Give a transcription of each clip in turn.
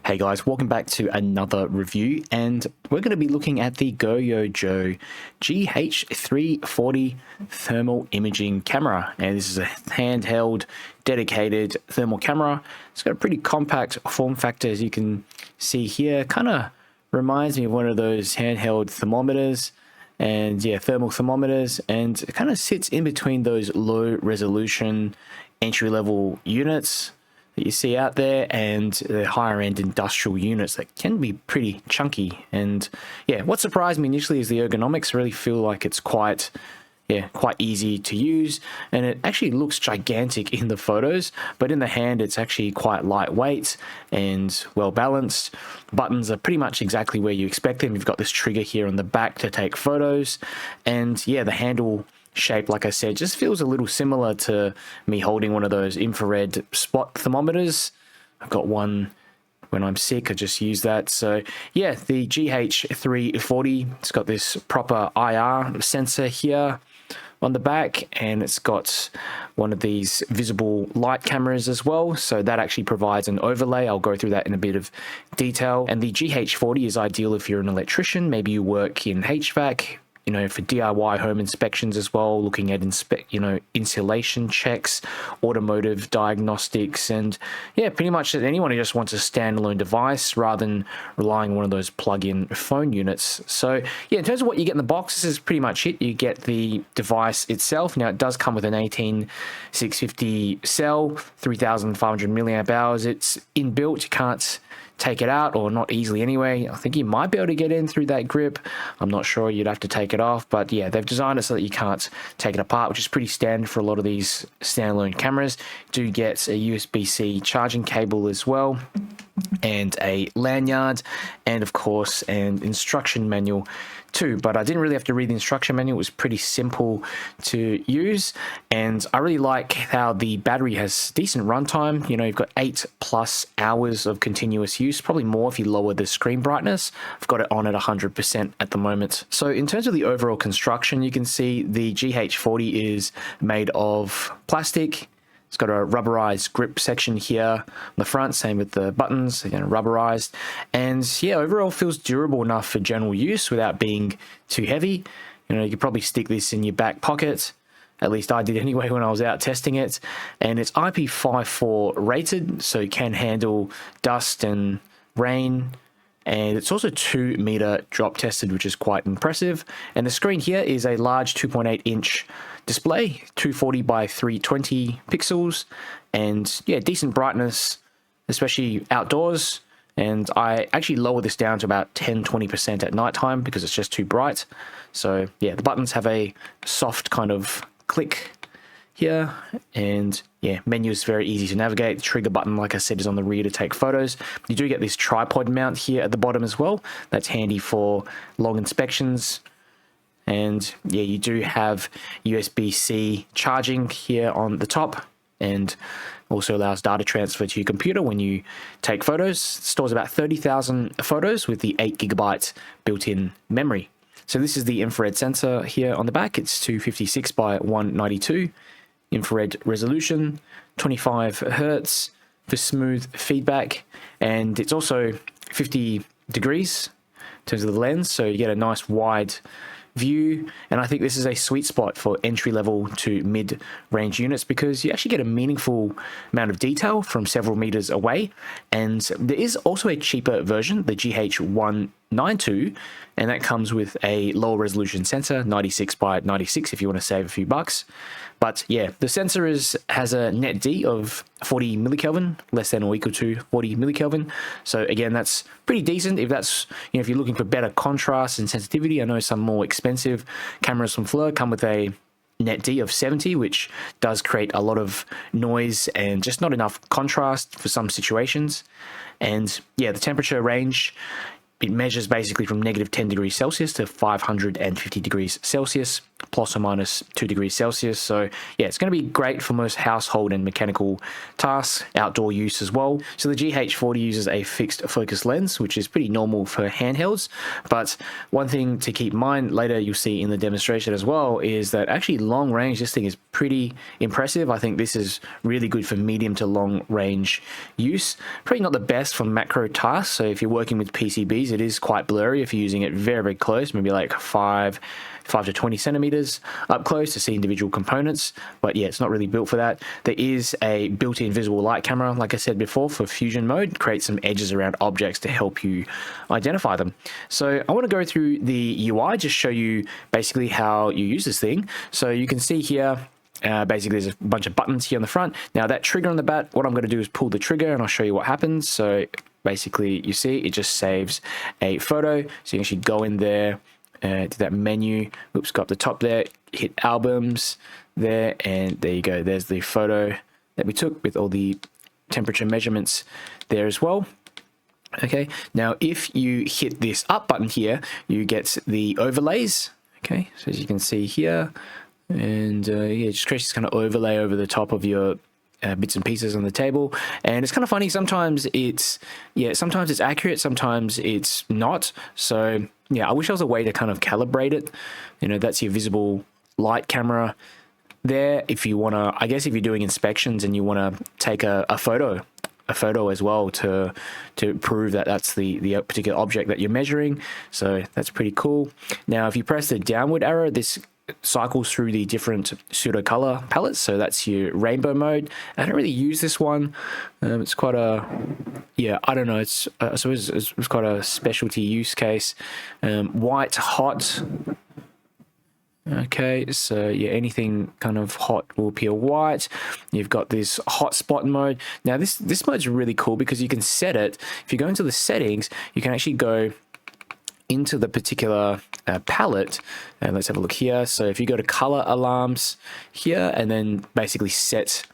Hey guys, welcome back to another review, and we're going to be looking at the GOYOJO GH340 thermal imaging camera. And this is a handheld, dedicated thermal camera. It's got a pretty compact form factor, as you can see here. Kind of reminds me of one of those handheld thermometers, and yeah, thermal thermometers, and it kind of sits in between those low resolution entry-level units that you see out there and the higher end industrial units that can be pretty chunky. And yeah, what surprised me initially is the ergonomics. I really feel like it's quite easy to use, and it actually looks gigantic in the photos, but in the hand it's actually quite lightweight and well balanced. Buttons are pretty much exactly where you expect them. You've got this trigger here on the back to take photos, and yeah, the handle shape, like I said, just feels a little similar to me holding one of those infrared spot thermometers. I've got one when I'm sick, I just use that. So yeah, the GH340, it's got this proper IR sensor here on the back, and it's got one of these visible light cameras as well, so that actually provides an overlay. I'll go through that in a bit of detail. And the GH40 is ideal if you're an electrician, maybe you work in HVAC, you know, for DIY home inspections as well, looking at insulation checks, automotive diagnostics, and yeah, pretty much anyone who just wants a standalone device rather than relying on one of those plug-in phone units. So yeah, in terms of what you get in the box, this is pretty much it. You get the device itself. Now it does come with an 18650 cell, 3500 milliamp hours. It's inbuilt. You can't take it out, or not easily anyway. I think you might be able to get in through that grip. I'm not sure, you'd have to take it off, but yeah, they've designed it so that you can't take it apart, which is pretty standard for a lot of these standalone cameras. You do get a USB-C charging cable as well, and a lanyard, and of course an instruction manual too. But I didn't really have to read the instruction manual. It was pretty simple to use, and I really like how the battery has decent runtime. You know, you've got 8+ hours of continuous use, probably more if you lower the screen brightness. I've got it on at 100% at the moment. So in terms of the overall construction, you can see the GH40 is made of plastic. It's got a rubberized grip section here on the front, same with the buttons, again rubberized. And yeah, overall feels durable enough for general use without being too heavy. You know, you could probably stick this in your back pocket. At least I did anyway when I was out testing it. And it's IP54 rated, so it can handle dust and rain. And it's also 2 meter drop tested, which is quite impressive. And the screen here is a large 2.8 inch display, 240 by 320 pixels, and yeah, decent brightness, especially outdoors. And I actually lower this down to about 10-20% at nighttime because it's just too bright. So yeah, the buttons have a soft kind of click here, and yeah, menu is very easy to navigate. The trigger button, like I said, is on the rear to take photos. You do get this tripod mount here at the bottom as well. That's handy for long inspections. And yeah, you do have USB-C charging here on the top, and also allows data transfer to your computer when you take photos. It stores about 30,000 photos with the 8GB built-in memory. So this is the infrared sensor here on the back. It's 256 by 192. Infrared resolution, 25 Hertz for smooth feedback, and it's also 50 degrees in terms of the lens, so you get a nice wide view. And I think this is a sweet spot for entry-level to mid-range units because you actually get a meaningful amount of detail from several meters away. And there is also a cheaper version, the GH192, and that comes with a lower resolution sensor, 96 by 96 if you want to save a few bucks. But yeah, the sensor has a net D of 40 millikelvin, less than or equal to 40 millikelvin. So again, that's pretty decent if that's, you know, if you're looking for better contrast and sensitivity. I know some more expensive cameras from Fleur come with a net D of 70, which does create a lot of noise and just not enough contrast for some situations. And yeah, the temperature range, it measures basically from -10 degrees Celsius to 550 degrees Celsius. plus or minus 2 degrees Celsius. So yeah, it's going to be great for most household and mechanical tasks, outdoor use as well. So the GH40 uses a fixed focus lens, which is pretty normal for handhelds. But one thing to keep in mind, later you'll see in the demonstration as well, is that actually long range, this thing is pretty impressive. I think this is really good for medium to long range use. Probably not the best for macro tasks. So if you're working with PCBs, it is quite blurry if you're using it very, very close, maybe like 5 to 20 centimeters up close to see individual components. But yeah, it's not really built for that. There is a built-in visible light camera, like I said before, for fusion mode, create some edges around objects to help you identify them. So I want to go through the UI, just show you basically how you use this thing. So you can see here, basically there's a bunch of buttons here on the front. Now that trigger on the back, what I'm going to do is pull the trigger and I'll show you what happens. So basically you see it just saves a photo. So you can actually go in there, to that menu, oops, go up the top there, hit albums there, and there you go. There's the photo that we took with all the temperature measurements there as well. Okay, now if you hit this up button here, you get the overlays. Okay, so as you can see here, and yeah, it just creates this kind of overlay over the top of your bits and pieces on the table. And it's kind of funny, sometimes it's accurate, sometimes it's not. So yeah, I wish there was a way to kind of calibrate it. You know, that's your visible light camera there. If you want to, I guess if you're doing inspections and you want to take a photo as well to prove that that's the particular object that you're measuring. So that's pretty cool. Now, if you press the downward arrow, this cycles through the different pseudo color palettes. So that's your rainbow mode. I don't really use this one. It's quite a, yeah, I don't know. It's I suppose it's quite a specialty use case. White, hot. Okay, so yeah, anything kind of hot will appear white. You've got this hotspot mode. Now this mode's really cool because you can set it. If you go into the settings, you can actually go into the particular palette, and let's have a look here. So if you go to color alarms here and then basically set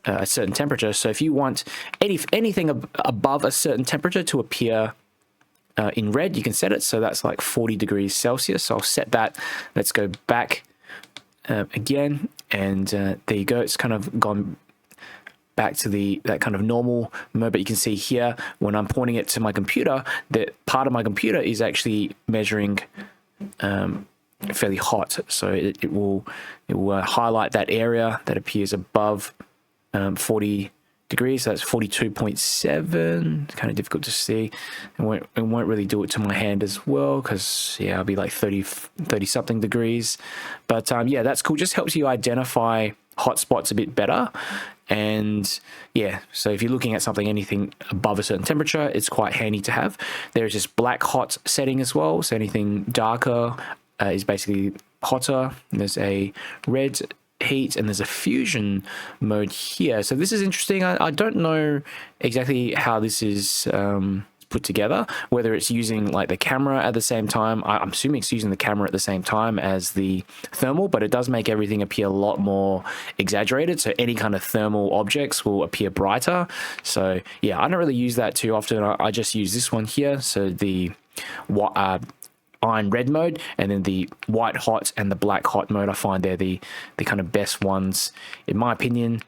a certain temperature. So if you want anything above a certain temperature to appear in red, you can set it. So that's like 40 degrees Celsius. So I'll set that. Let's go back again, and there you go. It's kind of gone back to that kind of normal mode. But you can see here when I'm pointing it to my computer, that part of my computer is actually measuring fairly hot. So it will highlight that area that appears above 40 degrees. So that's 42.7. Kind of difficult to see. It won't really do it to my hand as well, because yeah, I'll be like 30 something degrees. But yeah, that's cool. Just helps you identify hotspots a bit better. And yeah, so if you're looking at anything above a certain temperature, it's quite handy to have. There's this black hot setting as well. So anything darker is basically hotter. There's a red heat, and there's a fusion mode here. So this is interesting. I don't know exactly how this is put together, whether it's using like the camera at the same time. I'm assuming it's using the camera at the same time as the thermal, but it does make everything appear a lot more exaggerated. So any kind of thermal objects will appear brighter. So yeah, I don't really use that too often. I just use this one here. So the iron red mode, and then the white hot and the black hot mode, I find they're the kind of best ones in my opinion.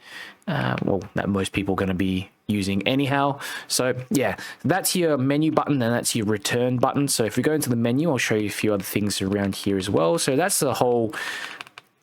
Well, that most people are going to be using anyhow. So yeah, that's your menu button and that's your return button. So if we go into the menu, I'll show you a few other things around here as well. So that's the whole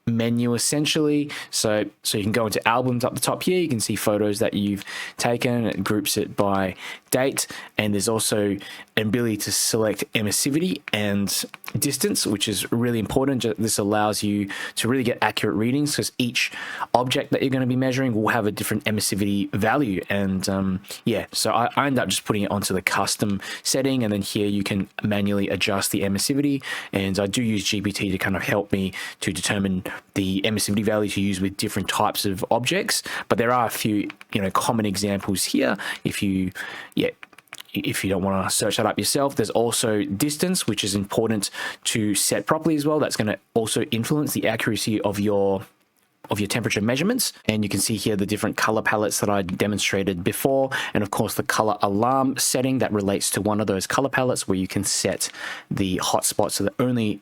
menu essentially. So you can go into albums up the top here. You can see photos that you've taken. It groups it by date, and there's also an ability to select emissivity and distance, which is really important. This allows you to really get accurate readings, because each object that you're going to be measuring will have a different emissivity value. And yeah, so I end up just putting it onto the custom setting, and then here you can manually adjust the emissivity. And I do use GPT to kind of help me to determine the emissivity value to use with different types of objects. But there are a few, common examples here. If you don't want to search that up yourself, there's also distance, which is important to set properly as well. That's going to also influence the accuracy of your temperature measurements. And you can see here the different color palettes that I demonstrated before, and of course the color alarm setting that relates to one of those color palettes, where you can set the hotspots so that only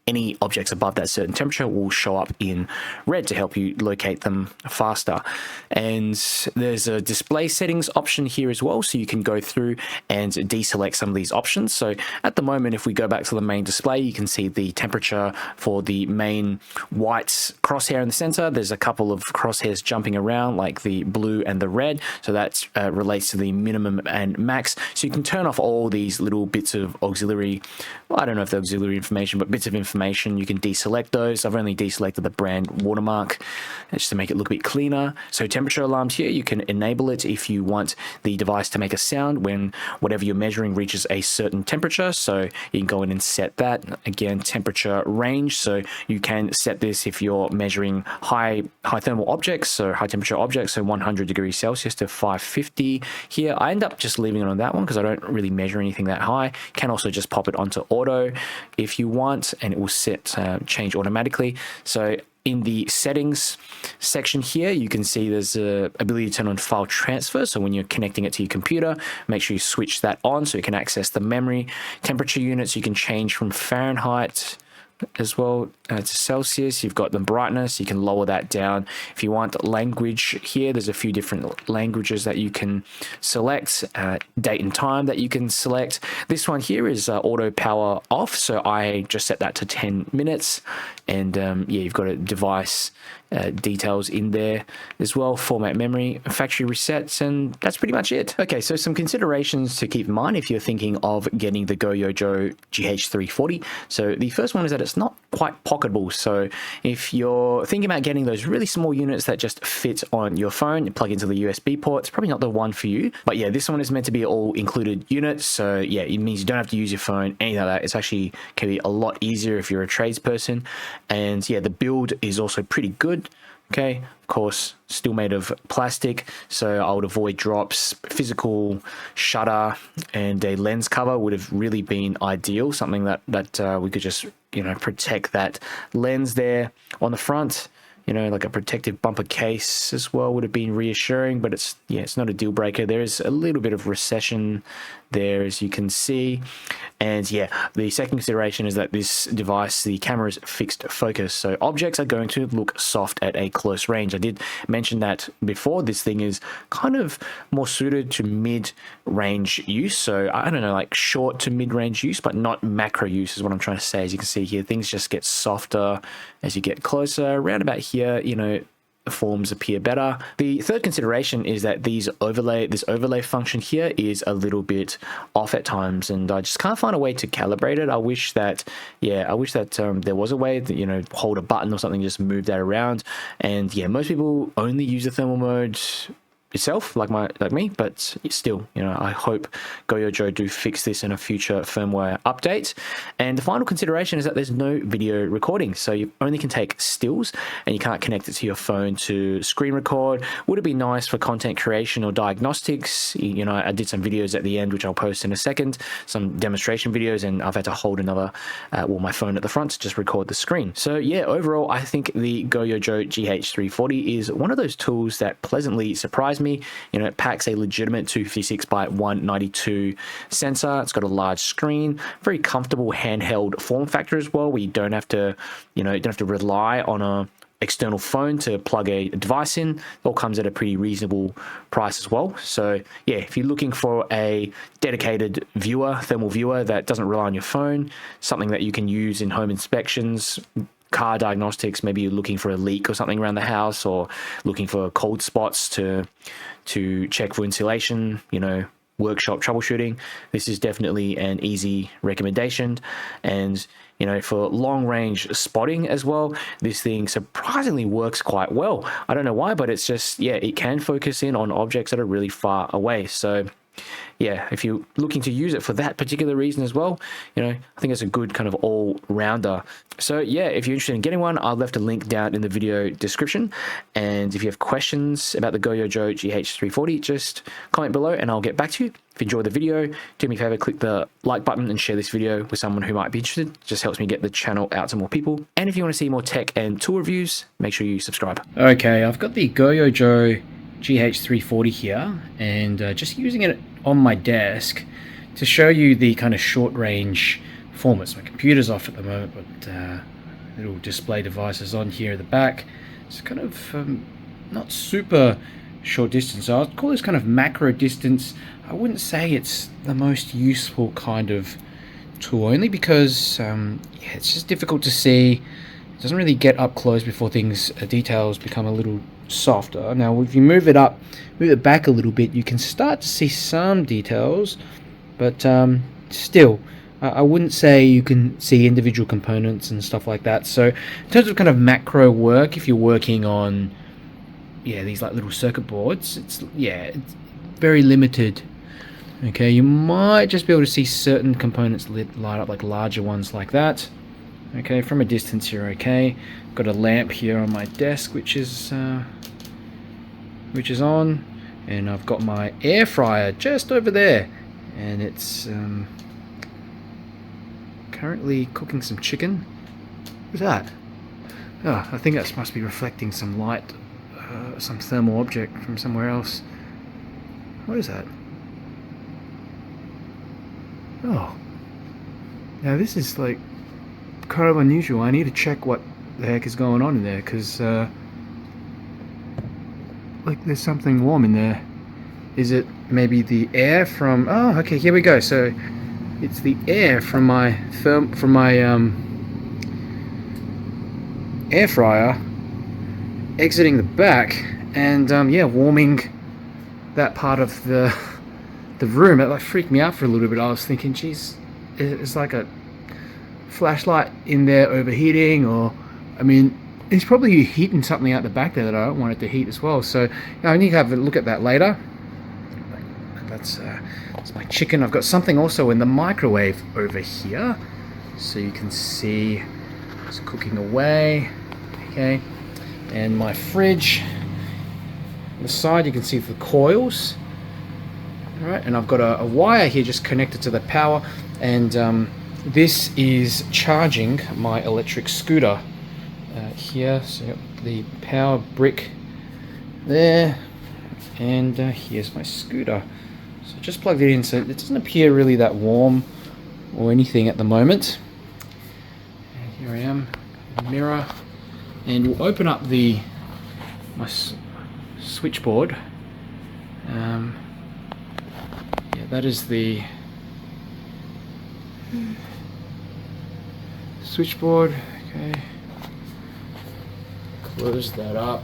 any objects above that certain temperature will show up in red to help you locate them faster. And there's a display settings option here as well, so you can go through and deselect some of these options. So at the moment, if we go back to the main display, you can see the temperature for the main white crosshair in the center. There's a couple of crosshairs jumping around, like the blue and the red, so that relates to the minimum and max. So you can turn off all these little bits of auxiliary, well, I don't know if they're auxiliary information, but bits of information. You can deselect those. I've only deselected the brand watermark just to make it look a bit cleaner. So temperature alarms here, you can enable it if you want the device to make a sound when whatever you're measuring reaches a certain temperature. So you can go in and set that. Again, temperature range, so you can set this if you're measuring high thermal objects, so high temperature objects, so 100 degrees Celsius to 550 here. I end up just leaving it on that one because I don't really measure anything that high. Can also just pop it onto auto if you want, and it will set change automatically. So in the settings section here, you can see there's a ability to turn on file transfer. So when you're connecting it to your computer, make sure you switch that on so you can access the memory. Temperature units, you can change from Fahrenheit as well to Celsius. You've got the brightness, you can lower that down. If you want language here, there's a few different languages that you can select, date and time that you can select. This one here is auto power off, so I just set that to 10 minutes. And yeah, you've got a device details in there as well, format memory, factory resets, and that's pretty much it. Okay, so some considerations to keep in mind if you're thinking of getting the GOYOJO GH340. So the first one is that it's not quite pocketable. So if you're thinking about getting those really small units that just fit on your phone, you plug into the USB port, it's probably not the one for you. But yeah, this one is meant to be all included unit. So yeah, it means you don't have to use your phone, anything like that. It's actually can be a lot easier if you're a tradesperson. And yeah, the build is also pretty good. Okay, of course, still made of plastic, so I would avoid drops. Physical shutter and a lens cover would have really been ideal, something that we could just, you know, protect that lens there on the front. You know, like a protective bumper case as well would have been reassuring, but it's, yeah, it's not a deal breaker. There is a little bit of recession there, as you can see. And yeah, the second consideration is that this device, the camera is fixed focus, so objects are going to look soft at a close range. I did mention that before. This thing is kind of more suited to mid-range use, so I don't know, like short to mid-range use, but not macro use is what I'm trying to say. As you can see here, things just get softer as you get closer. Around about here, you know, the forms appear better. The third consideration is that this overlay function here is a little bit off at times, and I just can't find a way to calibrate it. I wish that, yeah, there was a way that, you know, hold a button or something, just move that around. And yeah, most people only use the thermal mode itself, like me, but still, you know, I hope GOYOJO do fix this in a future firmware update. And the final consideration is that there's no video recording, so you only can take stills and you can't connect it to your phone to screen record. Would it be nice for content creation or diagnostics? You know, I did some videos at the end, which I'll post in a second, some demonstration videos, and I've had to hold my phone at the front to just record the screen. So yeah, overall, I think the GOYOJO GH340 is one of those tools that pleasantly surprised me. You know, it packs a legitimate 256 by 192 sensor. It's got a large screen, very comfortable handheld form factor as well, where you don't have to, you know, you don't have to rely on a external phone to plug a device in. It all comes at a pretty reasonable price as well. So yeah, if you're looking for a dedicated thermal viewer that doesn't rely on your phone, something that you can use in home inspections, car diagnostics, maybe you're looking for a leak or something around the house, or looking for cold spots to check for insulation, you know, workshop troubleshooting, this is definitely an easy recommendation. And you know, for long range spotting as well, this thing surprisingly works quite well. I don't know why, but it's just, yeah, it can focus in on objects that are really far away. So yeah, if you're looking to use it for that particular reason as well, you know, I think it's a good kind of all-rounder. So yeah, if you're interested in getting one, I've left a link down in the video description. And if you have questions about the GOYOJO GH340, just comment below and I'll get back to you. If you enjoyed the video, do me a favor, click the like button and share this video with someone who might be interested. It just helps me get the channel out to more people. And if you want to see more tech and tool reviews, make sure you subscribe. Okay, I've got the GOYOJO GH340 here, and just using it on my desk to show you the kind of short range performance. My computer's off at the moment, but little display devices on here at the back. It's kind of not super short distance. So I'd call this kind of macro distance. I wouldn't say it's the most useful kind of tool, only because yeah, it's just difficult to see. It doesn't really get up close before things details become a little softer. Now if you move it back a little bit, you can start to see some details, but still I wouldn't say you can see individual components and stuff like that. So in terms of kind of macro work, if you're working on these like little circuit boards, it's very limited. Okay, you might just be able to see certain components light up, like larger ones like that. Okay, from a distance you're okay. Got a lamp here on my desk which is on, and I've got my air fryer just over there, and it's currently cooking some chicken. What's that? Oh, I think that must be reflecting some light, some thermal object from somewhere else. What is that? Oh, now this is like kind of unusual. I need to check what the heck is going on in there, because like there's something warm in there. Is it maybe the air from... Oh, okay, here we go. So it's the air from my air fryer exiting the back, and yeah, warming that part of the room. It like freaked me out for a little bit. I was thinking, geez, it's like a flashlight in there overheating, or I mean, it's probably heating something out the back there that I don't want it to heat as well. So I need to have a look at that later. That's my chicken. I've got something also in the microwave over here, so you can see it's cooking away. Okay, and my fridge on the side, you can see the coils. Alright, and I've got a wire here just connected to the power, and this is charging my electric scooter here. So the power brick there, and here's my scooter. So just plugged it in, so it doesn't appear really that warm or anything at the moment. And here I am, mirror, and we'll open up my switchboard. Yeah, that is the switchboard. Okay, close that up,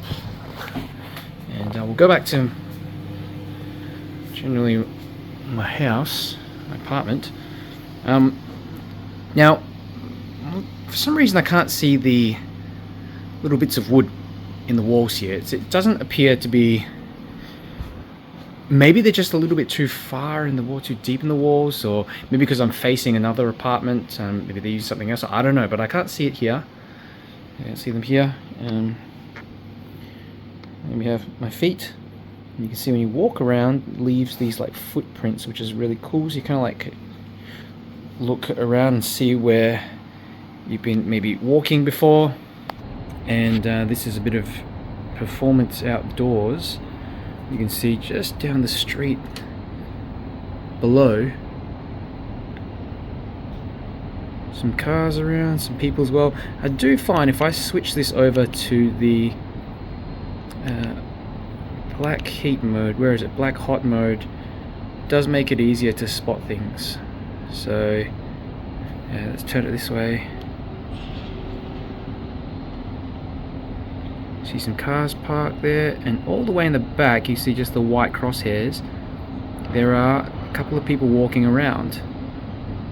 and we'll go back to generally my house, my apartment. Now, for some reason I can't see the little bits of wood in the walls here. It doesn't appear to be... Maybe they're just a little bit too far in the wall, too deep in the walls, or maybe because I'm facing another apartment, maybe they use something else. I don't know, but I can't see it here. I can't see them here. And we have my feet. And you can see when you walk around, it leaves these like footprints, which is really cool. So you kind of like look around and see where you've been maybe walking before. And this is a bit of performance outdoors. You can see just down the street below some cars around, some people as well. I do find if I switch this over to the black heat mode, where is it, black hot mode, it does make it easier to spot things. So yeah, let's turn it this way. See some cars parked there, and all the way in the back you see just the white crosshairs. There are a couple of people walking around.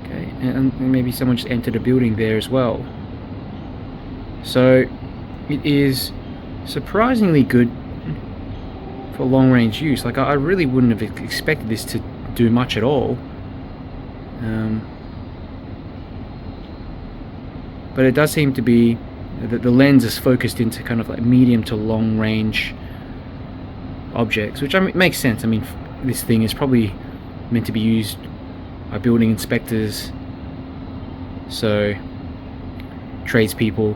Okay, and maybe someone just entered a building there as well. So it is surprisingly good for long range use. Like I really wouldn't have expected this to do much at all. But it does seem to be the lens is focused into kind of like medium to long range objects, which makes sense. I mean, this thing is probably meant to be used by building inspectors, so tradespeople.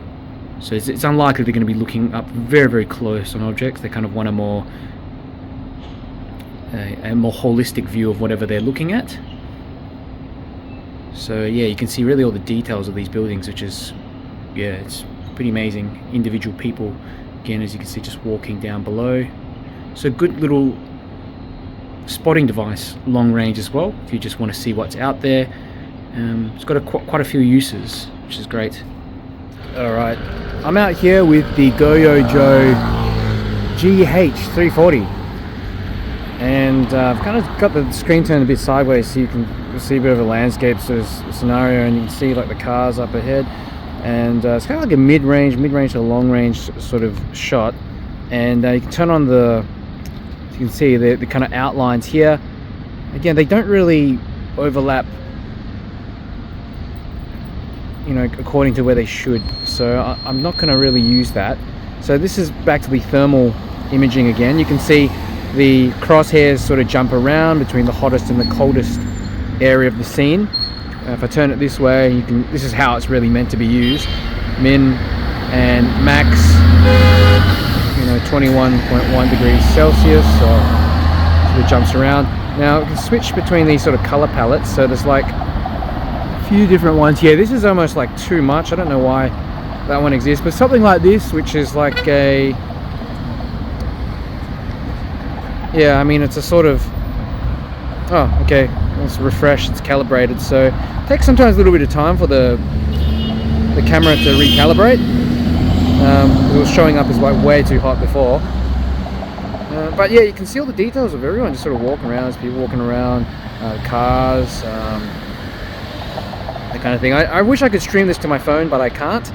So it's unlikely they're going to be looking up very, very close on objects. They kind of want a more holistic view of whatever they're looking at. So yeah, you can see really all the details of these buildings, which is, yeah, it's pretty amazing. Individual people, again, as you can see, just walking down below. So good little spotting device, long range as well, if you just want to see what's out there. It's got quite a few uses, which is great. Alright, I'm out here with the GOYOJO GH340, and I've kind of got the screen turned a bit sideways so you can see a bit of a landscape sort of scenario, and you can see like the cars up ahead, and it's kind of like a mid-range to long-range sort of shot. And you can turn on the, you can see the kind of outlines here. Again, they don't really overlap, you know, according to where they should, so I'm not going to really use that. So this is back to the thermal imaging again. You can see the crosshairs sort of jump around between the hottest and the coldest area of the scene. If I turn it this way, you can, this is how it's really meant to be used. Min and max, you know, 21.1 degrees Celsius, so it jumps around. Now you can switch between these sort of color palettes, so there's like a few different ones here. This is almost like too much, I don't know why that one exists, but something like this, which is like a, yeah, I mean, it's a sort of, oh, okay, it's refreshed, it's calibrated, so it takes sometimes a little bit of time for the camera to recalibrate. It was showing up as like way too hot before, but yeah, you can see all the details of everyone just sort of walking around. There's people walking around, cars, that kind of thing. I wish I could stream this to my phone, but I can't.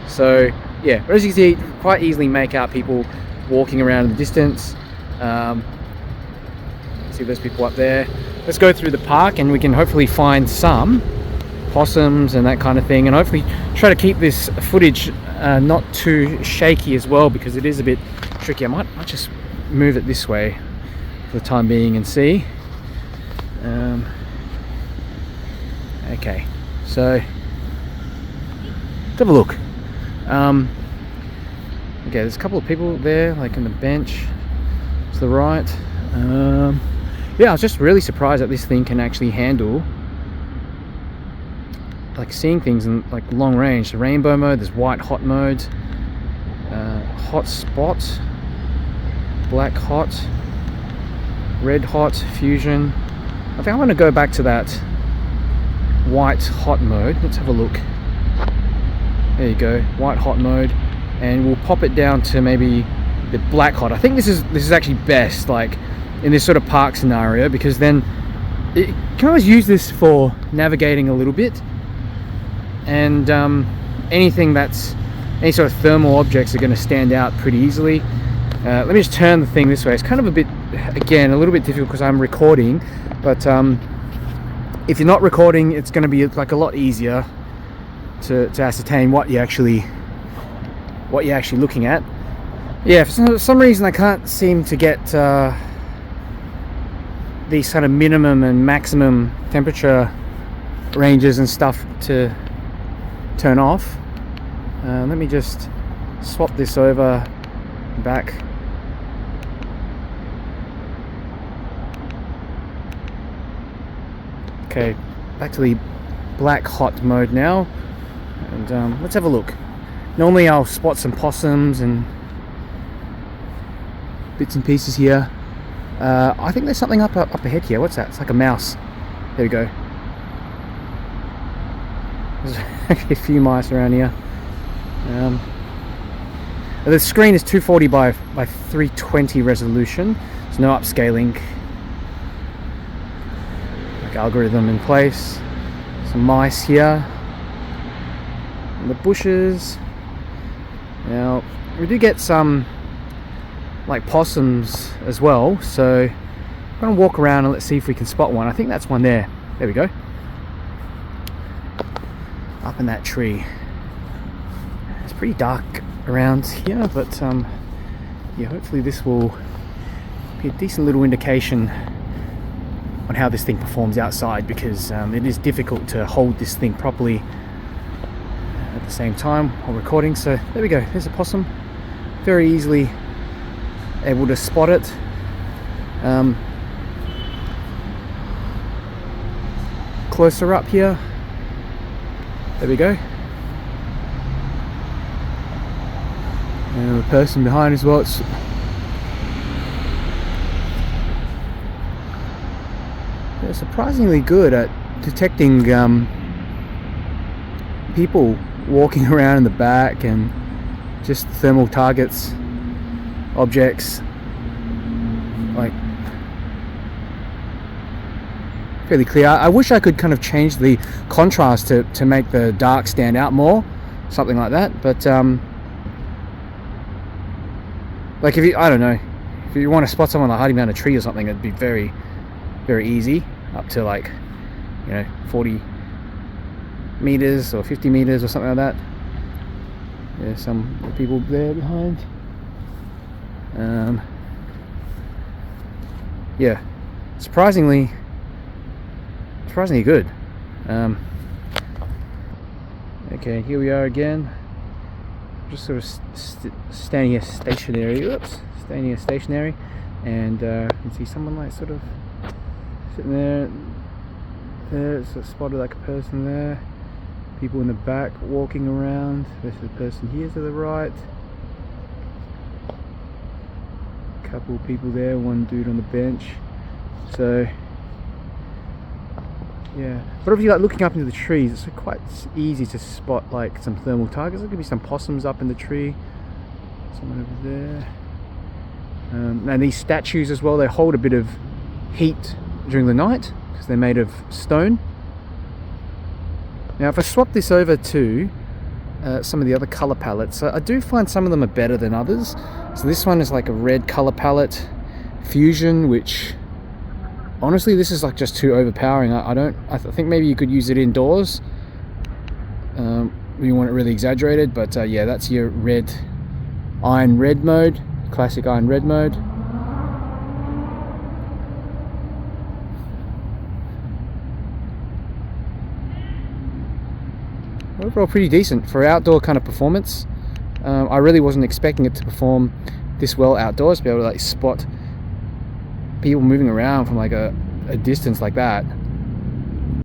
So yeah, but as you can see, you can quite easily make out people walking around in the distance. See those people up there. Let's go through the park and we can hopefully find some possums and that kind of thing, and hopefully try to keep this footage not too shaky as well, because it is a bit tricky. I might just move it this way for the time being and see. Okay, so let's have a look. Okay, there's a couple of people there, like on the bench to the right. Yeah, I was just really surprised that this thing can actually handle like seeing things in like long range. The rainbow mode, there's white hot mode, hot spot, black hot, red hot, fusion. I think I'm going to go back to that white hot mode. Let's have a look. There you go, white hot mode, and we'll pop it down to maybe the black hot. I think this is actually best, like in this sort of park scenario, because then you can always use this for navigating a little bit, and anything that's any sort of thermal objects are going to stand out pretty easily. Let me just turn the thing this way. It's kind of a bit, again, a little bit difficult because I'm recording, but if you're not recording, it's going to be like a lot easier to ascertain what you're actually looking at. Yeah, for some reason I can't seem to get these kind of minimum and maximum temperature ranges and stuff to turn off. Let me just swap this over back. Okay, back to the black hot mode now, and let's have a look. Normally I'll spot some possums and bits and pieces here. I think there's something up ahead here. What's that? It's like a mouse. There we go. There's actually a few mice around here. The screen is 240 by 320 resolution. There's no upscaling. Like algorithm in place. Some mice here. And the bushes. Now we do get some like possums as well, so I'm going to walk around and let's see if we can spot one. I think that's one there. There we go. Up in that tree. It's pretty dark around here, but yeah, hopefully this will be a decent little indication on how this thing performs outside, because it is difficult to hold this thing properly at the same time while recording. So there we go, there's a possum. Very easily able to spot it. Closer up here, There we go. And the person behind as well. It's they're surprisingly good at detecting people walking around in the back and just thermal targets, objects, like fairly clear. I wish I could kind of change the contrast to make the dark stand out more, something like that, but like if you, I don't know, if you want to spot someone like hiding behind a tree or something, it'd be very, very easy, up to like, you know, 40 meters or 50 meters or something like that. There's some people there behind. Yeah, surprisingly good. Okay, here we are again. Just sort of standing here stationary. Oops, standing here stationary, and you can see someone like sort of sitting there. There's a spotted like a person there. People in the back walking around. There's the person here to the right. A couple of people there. One dude on the bench. So yeah, but obviously, like looking up into the trees, it's quite easy to spot like some thermal targets. There could be some possums up in the tree. Someone over there. And these statues as well, they hold a bit of heat during the night because they're made of stone. Now if I swap this over to some of the other color palettes, I do find some of them are better than others. So this one is like a red color palette fusion, which honestly this is like just too overpowering. I think maybe you could use it indoors when you want it really exaggerated, but yeah, that's your red, iron red mode, classic iron red mode. Overall pretty decent for outdoor kind of performance. I really wasn't expecting it to perform this well outdoors, to be able to like spot people moving around from like a distance like that.